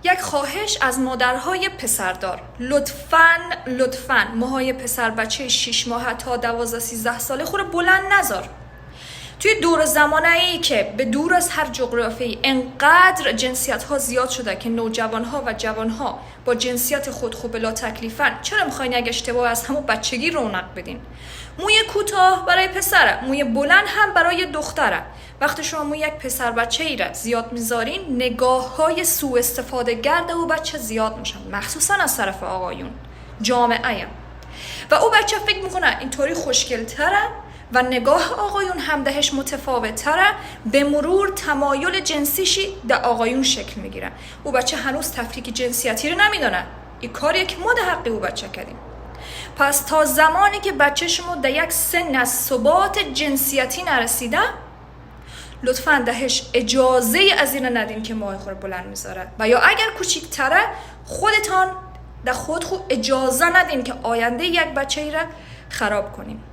یک خواهش از مادرهای پسردار، لطفاً موهای پسر بچه 6 ماه تا 12-13 ساله خود بلند نذار. توی دور زمانه‌ای که به دور از هر جغرافیایی انقدر جنسیت ها زیاد شده که نوجوان ها و جوان ها با جنسیت خود خوب بلا تکلیفن، چرا میخواین یک اشتباه از همون بچگی رونق بدین؟ موی کوتاه برای پسره، موی بلند هم برای دختره. وقتی شما موی یک پسر بچه ای را زیاد میذارین، نگاه های سوء استفاده گرده و بچه زیاد میشن، مخصوصا از طرف آقایون جامعه. و او بچه فکر میکنه اینطوری خوشگل تره و نگاه آقایون هم دهش متفاوت تره، به مرور تمایل جنسیشی در آقایون شکل میگیره. او بچه هنوز تفکیک جنسیتی رو نمیدونه. این کاریه که ما در حق او بچه کردیم. پس تا زمانی که بچه شما در یک سن از ثبات جنسیتی نرسیده، لطفاً دهش اجازه از این ندین که موهای خود بلند میذاره، و یا اگر کوچیک‌تره خودتان در خود اجازه ندین که آینده یک بچه ای را خراب کنیم.